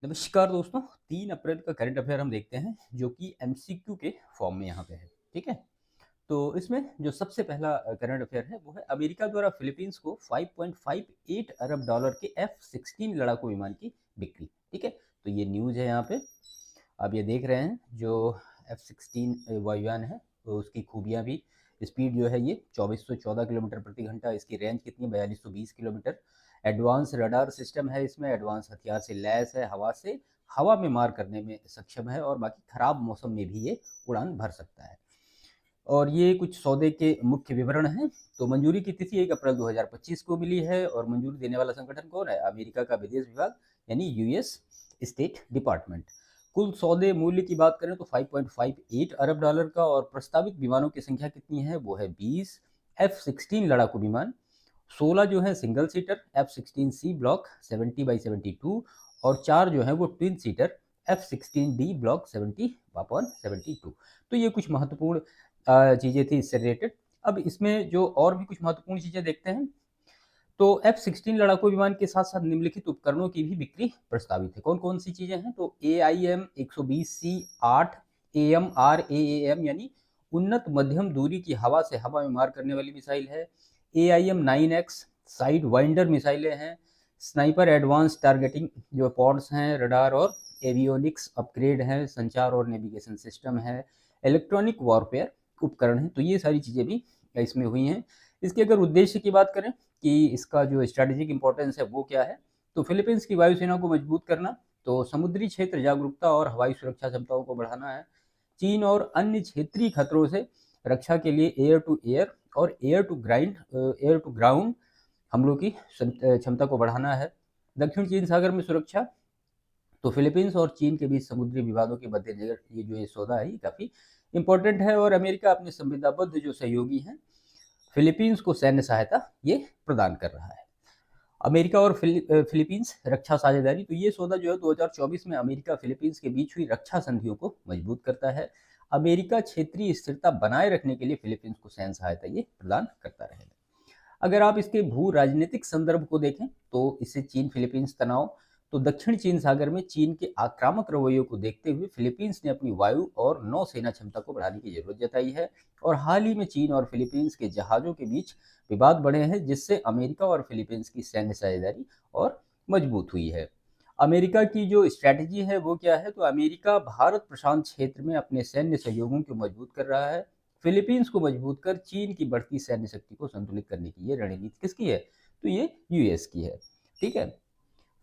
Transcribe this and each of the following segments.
नमस्कार दोस्तों। 3 अप्रैल का करंट अफेयर हम देखते हैं जो कि एमसीक्यू के फॉर्म में यहाँ पे है। ठीक है, तो इसमें जो सबसे पहला करंट अफेयर है वो है अमेरिका द्वारा फिलीपींस को 5.58 अरब डॉलर के F-16 लड़ाकू विमान की बिक्री। ठीक है, तो ये न्यूज़ है यहाँ पे। आप ये देख रहे हैं जो F-16 वायुयान है तो उसकी खूबियाँ भी। स्पीड जो है ये 2414 किलोमीटर प्रति घंटा, इसकी रेंज कितनी 4220 किलोमीटर। एडवांस रडार सिस्टम है इसमें, एडवांस हथियार से लैस है, हवा में मार करने में सक्षम है और बाकी खराब मौसम में भी ये उड़ान भर सकता है। और ये कुछ सौदे के मुख्य विवरण हैं। तो मंजूरी की तिथि 1 अप्रैल 2025 को मिली है और मंजूरी देने वाला संगठन कौन है? अमेरिका का विदेश विभाग यानी यूएस स्टेट डिपार्टमेंट। कुल सौदे मूल्य की बात करें तो 5.58 अरब डॉलर का, और प्रस्तावित विमानों की संख्या कितनी है? वो है 20 F-16 लड़ाकू विमान, 16 जो है सिंगल सीटर F-16C ब्लॉक 70/72, और 4 जो है वो ट्विन सीटर F-16D ब्लॉक 70/72। तो ये कुछ महत्वपूर्ण चीज़ें थी इससे रिलेटेड। अब इसमें जो और भी कुछ महत्वपूर्ण चीज़ें देखते हैं। तो F-16 लड़ाकू विमान के साथ साथ निम्नलिखित उपकरणों की भी बिक्री प्रस्तावित है। कौन कौन सी चीज़ें हैं? तो AIM-120C-8 AMRAAM यानी उन्नत मध्यम दूरी की हवा से हवा में मार करने वाली मिसाइल है। AIM-9X साइड वाइंडर मिसाइलें हैं। स्नाइपर एडवांस टारगेटिंग जो पॉड्स हैं, रडार और एवियोनिक्स अपग्रेड हैं, संचार और नेविगेशन सिस्टम है, इलेक्ट्रॉनिक वॉरफेयर उपकरण है। तो ये सारी चीज़ें भी इसमें हुई हैं। इसके अगर उद्देश्य की बात करें कि इसका जो स्ट्रैटेजिक इंपॉर्टेंस है वो क्या है, तो फिलीपींस की वायुसेना को मजबूत करना, तो समुद्री क्षेत्र जागरूकता और हवाई सुरक्षा क्षमताओं को बढ़ाना है। चीन और अन्य क्षेत्रीय खतरों से रक्षा के लिए एयर टू एयर और एयर टू ग्राउंड हमलों की क्षमता को बढ़ाना है। दक्षिण चीन सागर में सुरक्षा, तो फिलीपींस और चीन के बीच समुद्री विवादों के मद्देनजर ये सौदा है ये काफ़ी इंपॉर्टेंट है। और अमेरिका अपने संविदाबद्ध जो सहयोगी हैं फिलीपींस को सैन्य सहायता ये प्रदान कर रहा है। अमेरिका और फिलीपींस रक्षा साझेदारी, तो ये सौदा जो है 2024 में अमेरिका फिलीपींस के बीच हुई रक्षा संधियों को मजबूत करता है। अमेरिका क्षेत्रीय स्थिरता बनाए रखने के लिए फिलीपींस को सैन्य सहायता ये प्रदान करता रहेगा। अगर आप इसके भू राजनीतिक संदर्भ को देखें तो इससे चीन फिलीपींस तनाव, तो दक्षिण चीन सागर में चीन के आक्रामक रवैयों को देखते हुए फिलीपींस ने अपनी वायु और नौसेना क्षमता को बढ़ाने की जरूरत जताई है। और हाल ही में चीन और फिलीपींस के जहाज़ों के बीच विवाद बढ़े हैं, जिससे अमेरिका और फिलीपींस की सैन्य साझेदारी और मजबूत हुई है। अमेरिका की जो स्ट्रैटेजी है वो क्या है? तो अमेरिका भारत प्रशांत क्षेत्र में अपने सैन्य सहयोगों को मजबूत कर रहा है। फिलीपींस को मजबूत कर चीन की बढ़ती सैन्य शक्ति को संतुलित करने की ये रणनीति किसकी है? तो ये यूएस की है। ठीक है,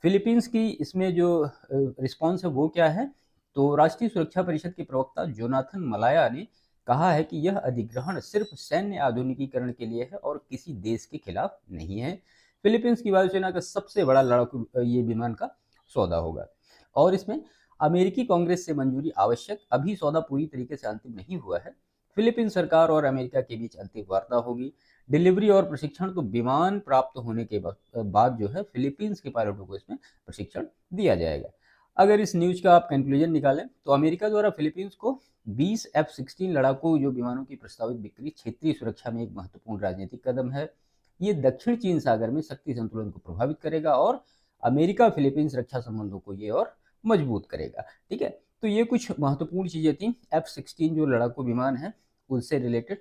फिलीपींस की इसमें जो रिस्पॉन्स है वो क्या है? तो राष्ट्रीय सुरक्षा परिषद के प्रवक्ता जोनाथन मलाया ने कहा है कि यह अधिग्रहण सिर्फ सैन्य आधुनिकीकरण के लिए है और किसी देश के खिलाफ नहीं है। फिलीपींस की वायुसेना का सबसे बड़ा लड़ाकू ये विमान का सौदा होगा। और इसमें अमेरिकी कांग्रेस से मंजूरी आवश्यक, अभी सौदा पूरी तरीके से अंतिम नहीं हुआ है। फिलीपींस सरकार और अमेरिका के बीच अंतिम वार्ता होगी। डिलीवरी और प्रशिक्षण, तो विमान प्राप्त होने के बाद जो है फिलीपींस के पायलटों को इसमें प्रशिक्षण दिया जाएगा। अगर इस न्यूज का आप कंक्लूजन निकालें तो अमेरिका द्वारा फिलीपींस को 20 F-16 लड़ाकू जो विमानों की प्रस्तावित बिक्री क्षेत्रीय सुरक्षा में एक महत्वपूर्ण राजनीतिक कदम है। ये दक्षिण चीन सागर में शक्ति संतुलन को प्रभावित करेगा और अमेरिका फिलीपींस रक्षा संबंधों को ये और मजबूत करेगा। ठीक है, तो ये कुछ महत्वपूर्ण चीजें थी F-16 जो लड़ाकू विमान है उससे रिलेटेड।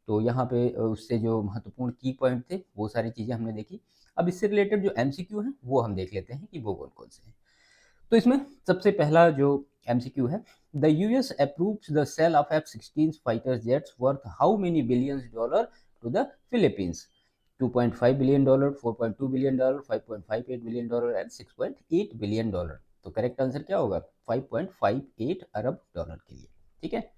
तो यहाँ पे उससे जो महत्वपूर्ण की पॉइंट थे वो सारी चीज़ें हमने देखी। अब इससे रिलेटेड जो एमसीक्यू हैं वो हम देख लेते हैं कि वो कौन कौन से हैं। तो इसमें सबसे पहला जो एमसीक्यू है, the US approves the sale of F-16 fighter jets worth how many billions dollar to the Philippines? $2.5 billion, $4.2 billion, $5.58 billion and $6.8 billion. तो करेक्ट आंसर क्या होगा? 5.58 अरब डॉलर के लिए। ठीक है,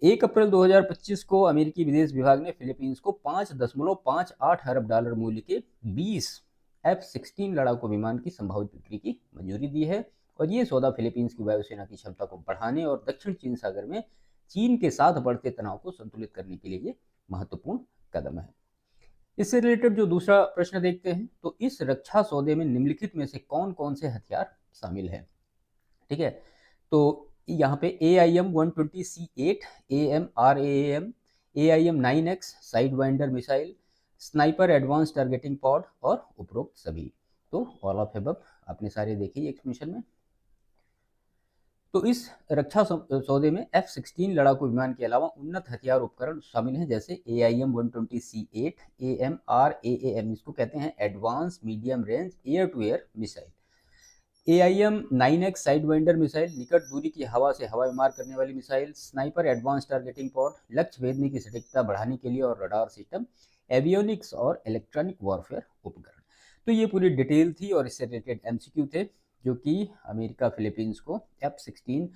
1 अप्रैल 2025 को अमेरिकी विदेश विभाग ने फिलीपींस को 5.58 अरब डॉलर मूल्य के 20 F-16 लड़ाकू विमान की संभावित बिक्री की मंजूरी दी है। और ये सौदा फिलीपींस की वायुसेना की क्षमता को बढ़ाने और दक्षिण चीन सागर में चीन के साथ बढ़ते तनाव को संतुलित करने के लिए ये महत्वपूर्ण कदम है। इससे रिलेटेड जो दूसरा प्रश्न देखते हैं, तो इस रक्षा सौदे में निम्नलिखित में से कौन कौन से हथियार शामिल हैं? ठीक है, तो यहाँ पे AIM-120C-8 AMRAAM, AIM-9X sidewinder missile, sniper advance targeting pod और उपरोक्त सभी। तो ऑल ऑफ अबव आपने सारे देखे ही एक्सप्लेनेशन में। तो इस रक्षा सौदे में F-16 लड़ाकू विमान के अलावा उन्नत हथियार उपकरण शामिल हैं, जैसे AIM-120C8, AMRAAM, इसको कहते हैं advance medium range air to air missile. AIM-9X sidewinder missile, निकट दूरी की हवा से हवा में मार करने वाली missile. Sniper advance targeting pod, लक्ष्य भेदने की सटीकता बढ़ाने के लिए और रडार सिस्टम। एवियोनिक्स और इलेक्ट्रॉनिक वॉरफेयर उपकरण। तो ये पूरी डिटेल थी और इससे रिलेटेड MCQ थे, जो कि अमेरिका फिलीपींस को F-16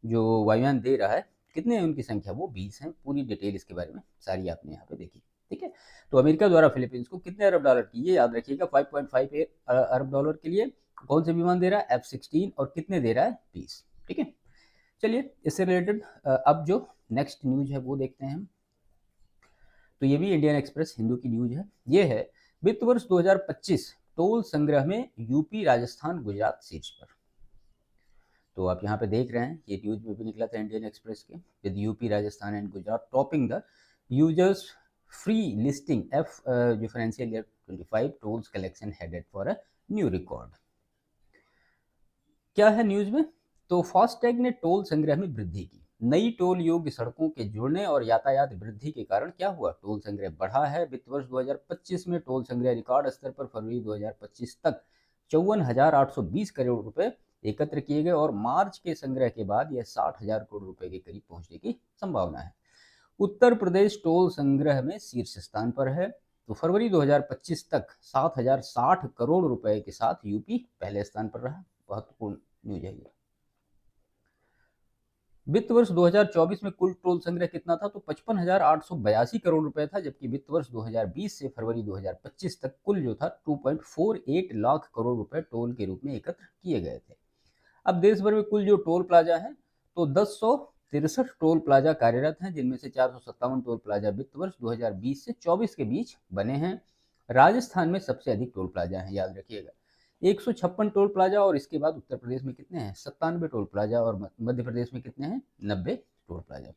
जो वायुयान दे रहा है, कितने हैं उनकी संख्या, वो 20 हैं। पूरी डिटेल इसके बारे में सारी आपने यहाँ पे देखी, ठीक है। तो अमेरिका द्वारा फिलीपींस को कितने अरब डॉलर की, ये याद रखिएगा, 5.5 अरब डॉलर के लिए कौन से विमान दे रहा है, F-16, और कितने दे रहा है, 20, ठीक है। चलिए इससे रिलेटेड अब जो नेक्स्ट न्यूज है वो देखते हैं हम। तो ये भी इंडियन एक्सप्रेस हिंदू की न्यूज है। ये है वित्त वर्ष 2025 टोल संग्रह में यूपी, राजस्थान, गुजरात शीर्ष पर। तो आप यहाँ पे देख रहे हैं, ये न्यूज में भी निकला था इंडियन एक्सप्रेस के, with UP, Rajasthan and Gujarat topping the users free listing F जो financial year 25 tolls collection headed for a new record. क्या है न्यूज में, तो फास्टैग ने टोल संग्रह में वृद्धि की। नई टोल योग्य सड़कों के जुड़ने और यातायात वृद्धि के कारण क्या हुआ, टोल संग्रह बढ़ा है। वित्त वर्ष 2025 में टोल संग्रह रिकॉर्ड स्तर पर फरवरी 2025 तक 54,820 करोड़ रुपए एकत्र किए गए और मार्च के संग्रह के बाद यह 60,000 करोड़ रुपए के करीब पहुंचने की संभावना है। उत्तर प्रदेश टोल संग्रह में शीर्ष स्थान पर है। तो फरवरी 2025 तक 7,060 करोड़ रुपए के साथ यूपी पहले स्थान पर रहा। महत्वपूर्ण न्यूज है ये। वित्त वर्ष 2024 में कुल टोल संग्रह कितना था, तो 55,882 करोड़ रुपए था, जबकि वित्त वर्ष 2020 से फरवरी 2025 तक कुल जो था 2.48 लाख करोड़ रुपए टोल के रूप में एकत्र किए गए थे। अब देश भर में कुल जो टोल प्लाजा है, तो 1063 टोल प्लाजा कार्यरत हैं, जिनमें से 457 टोल प्लाजा वित्त वर्ष 2020 से 24 के बीच बने हैं। राजस्थान में सबसे अधिक टोल प्लाजा हैं, याद रखिएगा, 156 टोल प्लाजा, और इसके बाद उत्तर प्रदेश में कितने हैं, 97 टोल प्लाजा, और मध्य प्रदेश में कितने हैं, 90 टोल प्लाजा।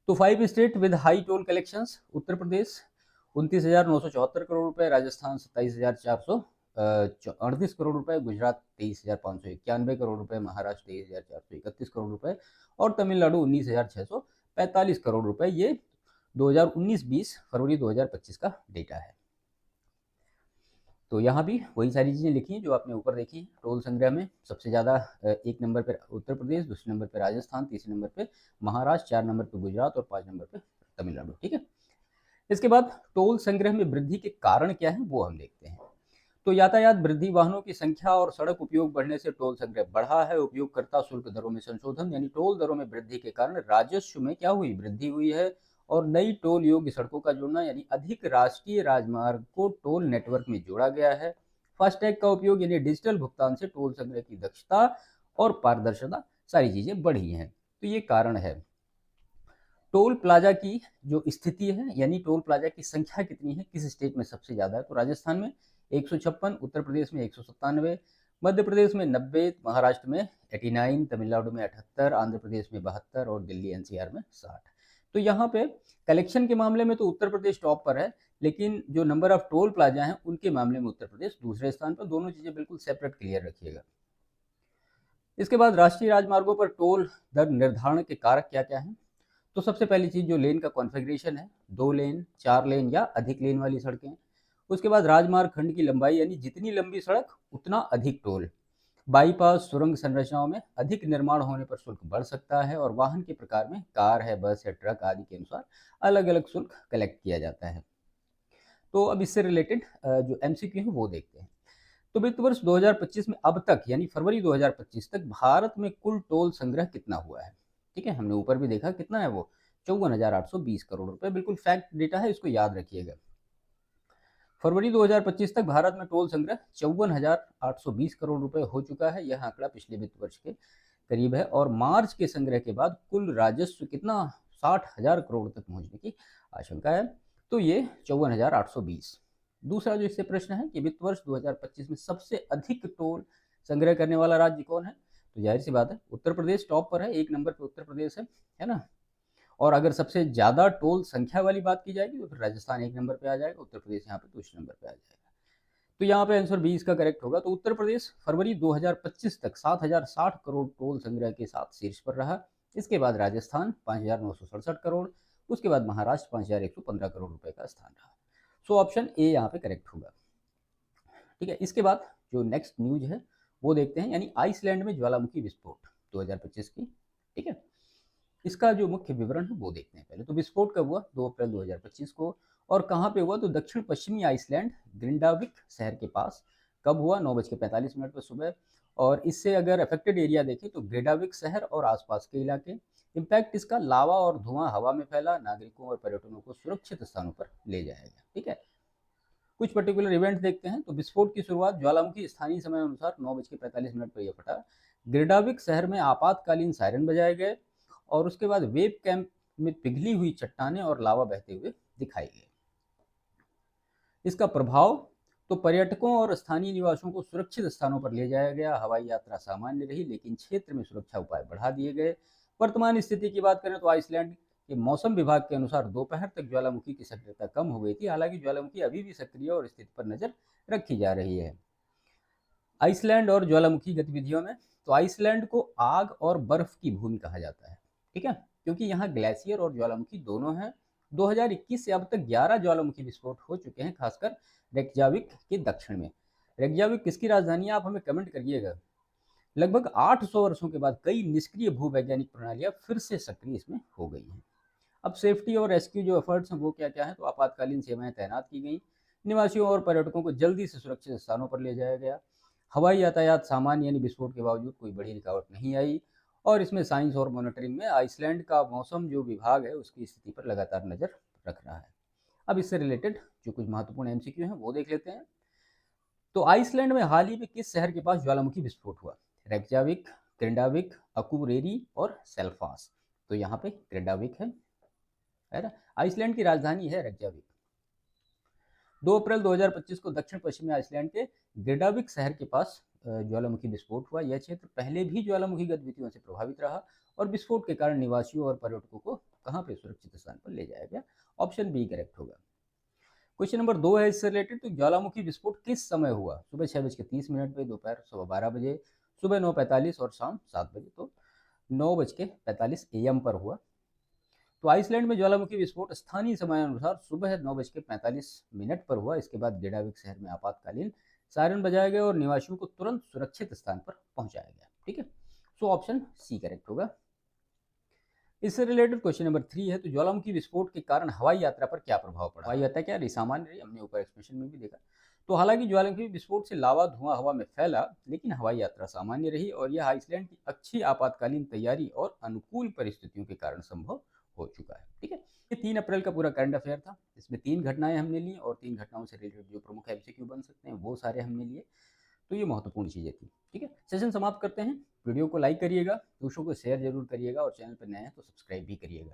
तो 5 state with high toll collections, Uttar Pradesh 29,974 crore रुपए, राजस्थान 27,438 करोड़ रुपए, गुजरात 23,591 करोड़ रुपए, महाराष्ट्र 23,431 करोड़ रुपए, और तमिलनाडु 19,645 करोड़ रुपए। ये 2019-20 फरवरी 2025 का डेटा है। तो यहाँ भी वही सारी चीज़ें लिखी हैं जो आपने ऊपर देखी। टोल संग्रह में सबसे ज़्यादा 1 नंबर पर उत्तर प्रदेश, दूसरे नंबर पर राजस्थान, तीसरे नंबर पर महाराष्ट्र, 4 नंबर पर गुजरात और 5 नंबर पर तमिलनाडु, ठीक है। इसके बाद टोल संग्रह में वृद्धि के कारण क्या है वो हम देखते हैं। तो यातायात वृद्धि, वाहनों की संख्या और सड़क उपयोग बढ़ने से टोल संग्रह बढ़ा है। उपयोगकर्ता शुल्क दरों में संशोधन, यानी टोल दरों में वृद्धि के कारण राजस्व में क्या हुई, वृद्धि हुई है। और नई टोल योग्य सड़कों का जुड़ना, यानी अधिक राष्ट्रीय राजमार्ग को टोल नेटवर्क में जोड़ा गया है। फास्टैग का उपयोग, यानी डिजिटल भुगतान से टोल संग्रह की दक्षता और पारदर्शिता, सारी चीजें बढ़ी हैं। तो ये कारण है। टोल प्लाजा की जो स्थिति है, यानी टोल प्लाजा की संख्या कितनी है, किस स्टेट में सबसे ज्यादा है, तो राजस्थान में 156, उत्तर प्रदेश में 197, मध्य प्रदेश में 90, महाराष्ट्र में 89, तमिलनाडु में 78, आंध्र प्रदेश में 72 और दिल्ली NCR में 60। तो यहाँ पे कलेक्शन के मामले में तो उत्तर प्रदेश टॉप पर है, लेकिन जो नंबर ऑफ टोल प्लाजा हैं उनके मामले में उत्तर प्रदेश दूसरे स्थान पर। दोनों चीजें बिल्कुल सेपरेट क्लियर रखिएगा। इसके बाद राष्ट्रीय राजमार्गों पर टोल दर निर्धारण के कारक क्या क्या हैं, तो सबसे पहली चीज जो लेन का कॉन्फ़िगरेशन है, 2 लेन, 4 लेन या अधिक लेन वाली सड़कें। उसके बाद राजमार्ग खंड की लंबाई, यानी जितनी लंबी सड़क उतना अधिक टोल। बाईपास, सुरंग संरचनाओं में अधिक निर्माण होने पर शुल्क बढ़ सकता है, और वाहन के प्रकार में कार है, बस है, ट्रक आदि के अनुसार अलग अलग शुल्क कलेक्ट किया जाता है। तो अब इससे रिलेटेड जो MCQ है वो देखते हैं। तो वित्त वर्ष 2025 में अब तक, यानी फरवरी 2025 तक भारत में कुल टोल संग्रह कितना हुआ है, ठीक है। हमने ऊपर भी देखा कितना है वो, 54,820 करोड़ रुपए, बिल्कुल फैक्ट डेटा है, इसको याद रखिएगा। फरवरी 2025 तक भारत में टोल संग्रह 54,820 करोड़ रुपए हो चुका है। यह आंकड़ा पिछले वित्त वर्ष के करीब है, और मार्च के संग्रह के बाद कुल राजस्व कितना, 60,000 करोड़ तक पहुंचने की आशंका है। तो ये 54,820। दूसरा जो इससे प्रश्न है कि वित्त वर्ष 2025 में सबसे अधिक टोल संग्रह करने वाला राज्य कौन है, तो जाहिर सी बात है उत्तर प्रदेश टॉप पर है, 1 नंबर पर उत्तर प्रदेश है ना। और अगर सबसे ज्यादा टोल संख्या वाली बात की जाएगी तो फिर राजस्थान 1 नंबर पे आ जाएगा, उत्तर प्रदेश यहाँ पे दूसरे नंबर पे आ जाएगा। तो यहाँ पे आंसर बी इसका करेक्ट होगा। तो उत्तर प्रदेश फरवरी 2025 तक 7,060 करोड़ टोल संग्रह के साथ शीर्ष पर रहा। इसके बाद राजस्थान 5,967 करोड़, उसके बाद महाराष्ट्र 5,115 करोड़ रुपए का स्थान रहा। सो ऑप्शन ए यहाँ पे करेक्ट होगा। ठीक है, इसके बाद जो नेक्स्ट न्यूज है वो देखते हैं, यानी आइसलैंड में ज्वालामुखी विस्फोट 2025 की। ठीक है, इसका जो मुख्य विवरण है वो देखते हैं पहले। तो विस्फोट कब हुआ? 2 अप्रैल 2025 को। और कहाँ पे हुआ? तो दक्षिण पश्चिमी आइसलैंड ग्रिंडाविक शहर के पास। कब हुआ? 9:45 पर सुबह। और इससे अगर अफेक्टेड एरिया देखें तो ग्रेडाविक शहर और आसपास के इलाके। इम्पैक्ट इसका, लावा और धुआं हवा में फैला, नागरिकों और पर्यटकों को सुरक्षित स्थानों पर ले जाया गया। ठीक है, कुछ पर्टिकुलर इवेंट देखते हैं। तो विस्फोट की शुरुआत ज्वालामुखी स्थानीय समय अनुसार 9:45 पर यह फटा। ग्रेडाविक शहर में आपातकालीन सायरन बजाए गए और उसके बाद वेब कैंप में पिघली हुई चट्टानें और लावा बहते हुए दिखाई गए। इसका प्रभाव, तो पर्यटकों और स्थानीय निवासियों को सुरक्षित स्थानों पर ले जाया गया। हवाई यात्रा सामान्य रही, लेकिन क्षेत्र में सुरक्षा उपाय बढ़ा दिए गए। वर्तमान स्थिति की बात करें तो आइसलैंड के मौसम विभाग के अनुसार दोपहर तक ज्वालामुखी की सक्रियता कम हो गई थी। हालांकि ज्वालामुखी अभी भी सक्रिय और स्थिति पर नजर रखी जा रही है। आइसलैंड और ज्वालामुखी गतिविधियों में, तो आइसलैंड को आग और बर्फ की भूमि कहा जाता है। ठीक है, क्योंकि यहाँ ग्लेशियर और ज्वालामुखी दोनों हैं। 2021 से अब तक 11 ज्वालामुखी विस्फोट हो चुके हैं, खासकर रेक्जाविक के दक्षिण में। रेक्जाविक किसकी राजधानी है? आप हमें कमेंट करिएगा। लगभग 800 वर्षों के बाद कई निष्क्रिय भूवैज्ञानिक प्रणालियां फिर से सक्रिय इसमें हो गई हैं। अब सेफ्टी और रेस्क्यू जो एफर्ट्स हैं वो क्या क्या है? तो आपातकालीन सेवाएं तैनात की गई, निवासियों और पर्यटकों को जल्दी से सुरक्षित स्थानों पर ले जाया गया। हवाई यातायात सामान्य, यानी विस्फोट के बावजूद कोई बड़ी रुकावट नहीं आई। और इसमें साइंस और मॉनिटरिंग में आइसलैंड का मौसम जो विभाग है उसकी स्थिति पर लगातार नजर रख रहा है। अब इससे रिलेटेड जो कुछ महत्वपूर्ण एमसीक्यू हैं वो देख लेते हैं। तो आइसलैंड में हाल ही में किस शहर के पास ज्वालामुखी विस्फोट हुआ? रेक्जाविक, ग्रिंडाविक, अकुरेरी और सेल्फास। तो यहाँ पे ग्रिंडाविक है ना। आइसलैंड की राजधानी है रेक्जाविक। 2 अप्रैल 2025 को दक्षिण पश्चिमी आइसलैंड के ग्रेडाविक शहर के पास ज्वालामुखी विस्फोट हुआ। यह क्षेत्र पहले भी ज्वालामुखी गतिविधियों से प्रभावित रहा और विस्फोट के कारण निवासियों और पर्यटकों को कहां पे सुरक्षित स्थान पर ले जाया गया? ऑप्शन बी करेक्ट होगा। क्वेश्चन नंबर 2 है इससे रिलेटेड। तो ज्वालामुखी विस्फोट किस समय हुआ? सुबह 6:30 पे, दोपहर 12:15 सुबह 9:45 और शाम 7 बजे। तो 9:45 AM पर हुआ। तो आइसलैंड में ज्वालामुखी विस्फोट स्थानीय समय अनुसार सुबह 9:45 पर हुआ। इसके बाद ग्रेडाविक शहर में आपातकालीन सायरन बजाया गया और निवासियों को तुरंत सुरक्षित स्थान पर पहुंचाया गया। ठीक है, सो ऑप्शन सी करेक्ट होगा। इससे रिलेटेड क्वेश्चन नंबर 3 है। तो ज्वालामुखी विस्फोट के कारण हवाई यात्रा पर क्या प्रभाव पड़ा? हवाई यात्रा क्या रही? सामान्य रही, हमने ऊपर एक्सप्रेशन में भी देखा। तो हालांकि ज्वालामुखी विस्फोट से लावा धुआं हवा में फैला, लेकिन हवाई यात्रा सामान्य रही और यह आइसलैंड की अच्छी आपातकालीन तैयारी और अनुकूल परिस्थितियों के कारण संभव हो चुका है। ठीक है, ये 3 अप्रैल का पूरा करंट अफेयर था। इसमें 3 घटनाएं हमने ली और 3 घटनाओं से रिलेटेड जो प्रमुख एमसीक्यू बन सकते हैं वो सारे हमने लिए। तो ये महत्वपूर्ण चीजें थी। ठीक है, सेशन समाप्त करते हैं। वीडियो को लाइक करिएगा, दूसरों को शेयर जरूर करिएगा और चैनल पर नए हैं तो सब्सक्राइब भी करिएगा।